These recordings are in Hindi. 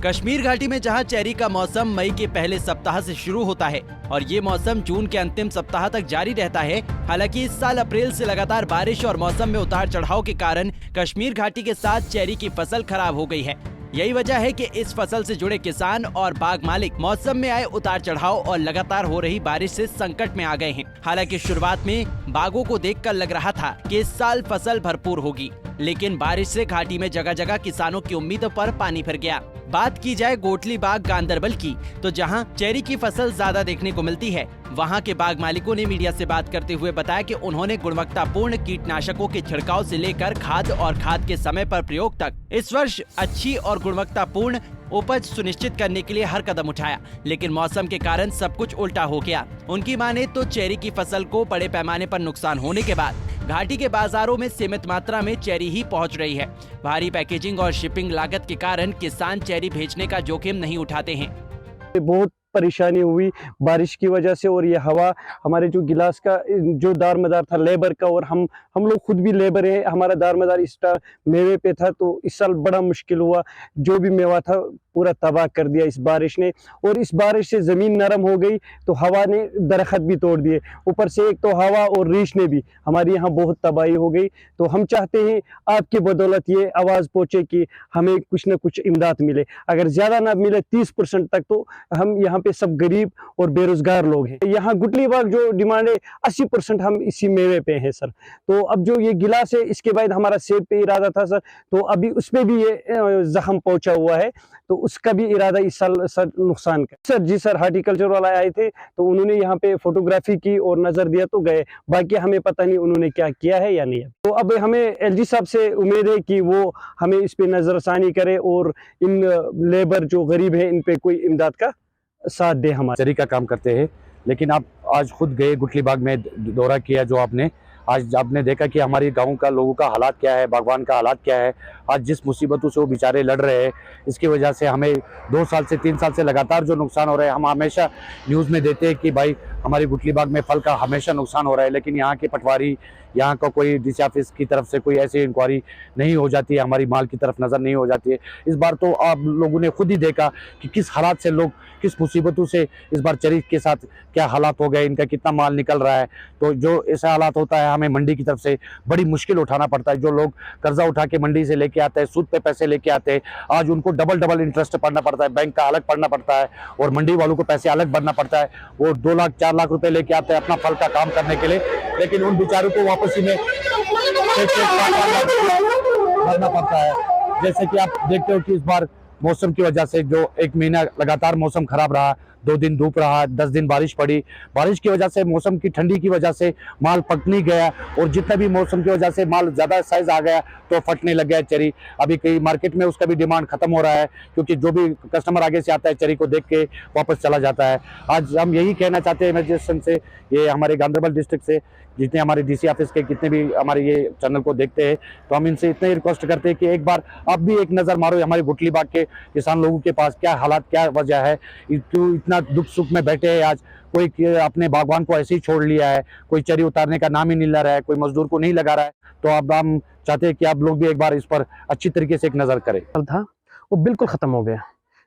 कश्मीर घाटी में जहां चेरी का मौसम मई के पहले सप्ताह से शुरू होता है और ये मौसम जून के अंतिम सप्ताह तक जारी रहता है। हालांकि इस साल अप्रैल से लगातार बारिश और मौसम में उतार चढ़ाव के कारण कश्मीर घाटी के साथ चेरी की फसल खराब हो गई है। यही वजह है कि इस फसल से जुड़े किसान और बाग मालिक मौसम में आए उतार चढ़ाव और लगातार हो रही बारिश से संकट में आ गए हैं। हालांकि शुरुआत में बागों को देखकर लग रहा था कि इस साल फसल भरपूर होगी, लेकिन बारिश से घाटी में जगह जगह किसानों की उम्मीदों पर पानी फिर गया। बात की जाए गोटली बाग गांदरबल की, तो जहां चेरी की फसल ज्यादा देखने को मिलती है, वहां के बाग मालिकों ने मीडिया से बात करते हुए बताया कि उन्होंने गुणवत्तापूर्ण कीटनाशकों के छिड़काव से लेकर खाद और खाद के समय पर प्रयोग तक इस वर्ष अच्छी और गुणवत्तापूर्ण उपज सुनिश्चित करने के लिए हर कदम उठाया, लेकिन मौसम के कारण सब कुछ उल्टा हो गया। उनकी माने तो चेरी की फसल को बड़े पैमाने पर नुकसान होने के बाद घाटी के बाजारों में सीमित मात्रा में चेरी ही पहुंच रही है। भारी पैकेजिंग और शिपिंग लागत के कारण किसान चेरी भेजने का जोखिम नहीं उठाते हैं। बहुत परेशानी हुई बारिश की वजह से, और ये हवा हमारे जो गिलास का जो दारमदार था लेबर का, और हम लोग खुद भी लेबर है, हमारा दारमदार इस मेवे पे था, तो इस साल बड़ा मुश्किल हुआ। जो भी मेवा था पूरा तबाह कर दिया इस बारिश ने, और इस बारिश से ज़मीन नरम हो गई तो हवा ने दरख्त भी तोड़ दिए। ऊपर से एक तो हवा और रीछ ने भी हमारी यहाँ बहुत तबाही हो गई। तो हम चाहते हैं आपकी बदौलत ये आवाज़ पहुँचे कि हमें कुछ न कुछ इमदाद मिले। अगर ज़्यादा ना मिले 30% तक, तो हम यहाँ पे सब गरीब और बेरोजगार लोग हैं। यहाँ गुटली बाग जो डिमांड है 80% हम इसी मेवे पे हैं सर। तो अब जो ये गिलास है, इसके बाद हमारा सेब पे इरादा था सर, तो अभी उसमें भी ये जख्म पहुंचा हुआ है, तो उसका भी इरादा इस साल सर नुकसान का। सर जी सर, हार्टिकल्चर वाला आए थे तो उन्होंने यहाँ पे फोटोग्राफी की और नजर दिया तो गए, बाकी हमें पता नहीं उन्होंने क्या किया है या नहीं। तो अब हमें एलजी साहब से उम्मीद है कि वो हमें इस पे नजरसानी करे और इन लेबर जो गरीब है इन पे कोई इमदाद का साथ दे। हमारे चेरी का काम करते हैं, लेकिन आप आज खुद गए गुटली बाग में, दौरा किया जो आपने, आज आपने देखा कि हमारे गांव का लोगों का हालात क्या है, बागवान का हालात क्या है। आज जिस मुसीबतों से वो बेचारे लड़ रहे हैं, इसकी वजह से हमें 2 साल से 3 साल से लगातार जो नुकसान हो रहा है, हम हमेशा न्यूज़ में देते हैं कि भाई हमारी गुटली बाग में फल का हमेशा नुकसान हो रहा है, लेकिन यहाँ के पटवारी, यहाँ का कोई डीसी ऑफिस की तरफ से कोई ऐसी इंक्वायरी नहीं हो जाती है, हमारी माल की तरफ नज़र नहीं हो जाती है। इस बार तो आप लोगों ने खुद ही देखा कि किस हालात से लोग, किस मुसीबतों से इस बार चेरी के साथ क्या हालात हो गए, इनका कितना माल निकल रहा है। तो जो ऐसा हालात होता है, हमें मंडी की तरफ से बड़ी मुश्किल उठाना पड़ता है। जो लोग कर्जा उठा के मंडी से लेके आते हैं, सूद पे पैसे लेके आते हैं, आज उनको डबल इंटरेस्ट पड़ना पड़ता है, बैंक का अलग पड़ना पड़ता है और मंडी वालों को पैसे अलग भरना पड़ता है। वो 2 लाख 4 लाख रुपए लेके आते हैं अपना फल का काम करने के लिए, लेकिन उन बेचारों को वापसी में भरना पड़ता है। जैसे कि आप देखते हो कि इस बार मौसम की वजह से जो 1 महीना लगातार मौसम खराब रहा, 2 दिन धूप रहा, 10 दिन बारिश पड़ी। बारिश की वजह से, मौसम की ठंडी की वजह से माल पक नहीं गया, और जितना भी मौसम की वजह से माल ज़्यादा साइज आ गया तो फटने लग गया चेरी। अभी कई मार्केट में उसका भी डिमांड खत्म हो रहा है, क्योंकि जो भी कस्टमर आगे से आता है चेरी को देख के वापस चला जाता है। आज हम यही कहना चाहते हैं एमर्जेंसी से, ये हमारे गांदरबल डिस्ट्रिक्ट से जितने हमारे डीसी ऑफिस के कितने भी हमारे ये चैनल को देखते हैं, तो हम इनसे इतने रिक्वेस्ट करते हैं कि एक बार आप भी एक नज़र मारो हमारे गुटली बाग के किसान लोगों के पास क्या हालात, क्या वजह है, क्यों इतना दुख सुख में बैठे हैं। आज कोई अपने बागवान को ऐसे ही छोड़ लिया है, कोई चेरी उतारने का नाम ही नहीं ले रहा है, कोई मजदूर को नहीं लगा रहा है। तो अब हम चाहते हैं कि आप लोग भी एक बार इस पर अच्छी तरीके से एक नज़र करें। था वो बिल्कुल ख़त्म हो गया।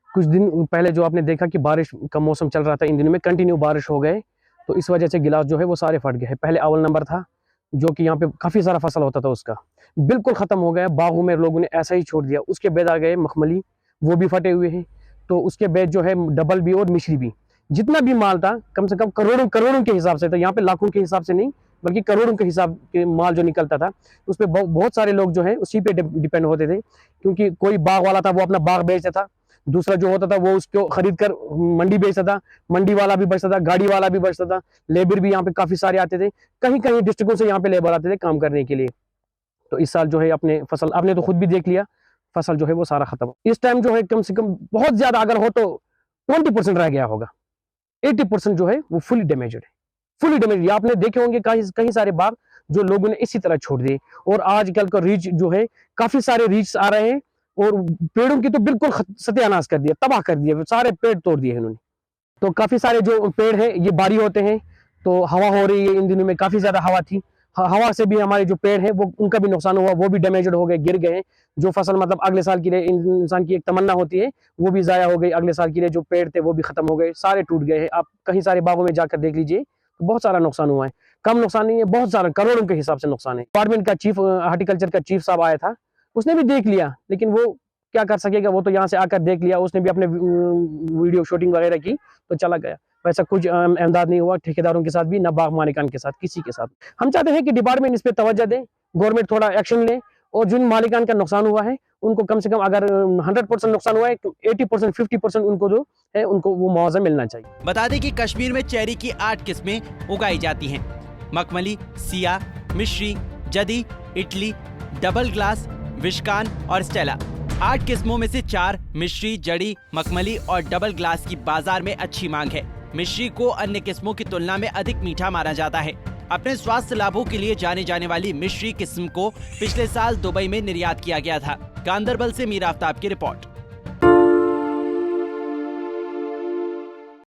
कुछ दिन पहले जो आपने देखा कि बारिश का मौसम चल रहा था, इन दिनों में कंटिन्यू बारिश हो गए, तो इस वजह से गिलास जो है वो सारे फट गए हैं। पहले अव्वल नंबर था, जो कि यहाँ पे काफ़ी सारा फसल होता था, उसका बिल्कुल ख़त्म हो गया। बागों में लोगों ने ऐसा ही छोड़ दिया। उसके बाद आ गए मखमली, वो भी फटे हुए हैं। तो उसके बाद जो है डबल भी और मिश्री भी, जितना भी माल था कम से कम करोड़ों के हिसाब से था। यहाँ पे लाखों के हिसाब से नहीं, बल्कि करोड़ों के हिसाब के माल जो निकलता था, उस पर बहुत सारे लोग जो है उसी पे डिपेंड होते थे। क्योंकि कोई बाग वाला था वो अपना बाग बेचता था, दूसरा जो होता था वो उसको खरीद कर मंडी बेचता था, मंडी वाला भी बेचता था, गाड़ी वाला भी बेचता था, लेबर भी यहाँ पे काफी सारे आते थे। कहीं कहीं डिस्ट्रिक्टों से यहाँ पे लेबर आते थे काम करने के लिए। तो इस साल जो है अपने फसल, आपने तो खुद भी देख लिया, फसल जो है वो सारा खत्म। इस टाइम जो है कम से कम बहुत ज्यादा अगर हो तो 20% रह गया होगा, 80% जो है वो फुली डैमेज्ड है, फुली डैमेज। आपने देखे होंगे कहीं सारे बाग जो लोगों ने इसी तरह छोड़ दिए। और आजकल का रीच जो है, काफी सारे रीच आ रहे हैं, और पेड़ों की तो बिल्कुल सत्यानाश कर दिया, तबाह कर दिया, सारे पेड़ तोड़ दिए इन्होंने। तो काफी सारे जो पेड़ हैं ये बारी होते हैं, तो हवा हो रही है, इन दिनों में काफी ज्यादा हवा थी, हवा से भी हमारे जो पेड़ है वो उनका भी नुकसान हुआ, वो भी डैमेज्ड हो गए, गिर गए। जो फसल मतलब अगले साल के लिए इंसान की एक तमन्ना होती है वो भी ज़ाया हो गई, अगले साल के लिए जो पेड़ थे वो भी खत्म हो गए, सारे टूट गए हैं। आप कहीं सारे बागों में जाकर देख लीजिए तो बहुत सारा नुकसान हुआ है। कम नुकसान नहीं है, बहुत सारा करोड़ों के हिसाब से नुकसान है। डिपार्टमेंट का चीफ हार्टिकल्चर का चीफ साहब आया था, उसने भी देख लिया, लेकिन वो क्या कर सकेगा, वो तो यहाँ से आकर देख लिया, उसने भी अपने वीडियो शूटिंग वगैरह की तो चला गया। वैसा कुछ इमदाद नहीं हुआ ठेकेदारों के साथ भी, न बाग मालिकान के साथ, किसी के साथ। हम चाहते हैं कि डिपार्टमेंट इस पर तवज्जो दे, गवर्नमेंट थोड़ा एक्शन ले और जिन मालिकान का नुकसान हुआ है उनको कम से कम, अगर 100% नुकसान हुआ है तो 80% 50% उनको जो है उनको वो मुआवजा मिलना चाहिए। बता दें कि कश्मीर में चेरी की 8 किस्में उगाई जाती हैं। मखमली, सिया, मिश्री, जदी, इटली, डबल ग्लास, विशकान और स्टेला। 8 किस्मों में से 4 मिश्री, जड़ी, मखमली और डबल ग्लास की बाजार में अच्छी मांग है। मिश्री को अन्य किस्मों की तुलना में अधिक मीठा माना जाता है। अपने स्वास्थ्य लाभों के लिए जाने जाने वाली मिश्री किस्म को पिछले साल दुबई में निर्यात किया गया था। गांदरबल से मीर आफ्ताब की रिपोर्ट।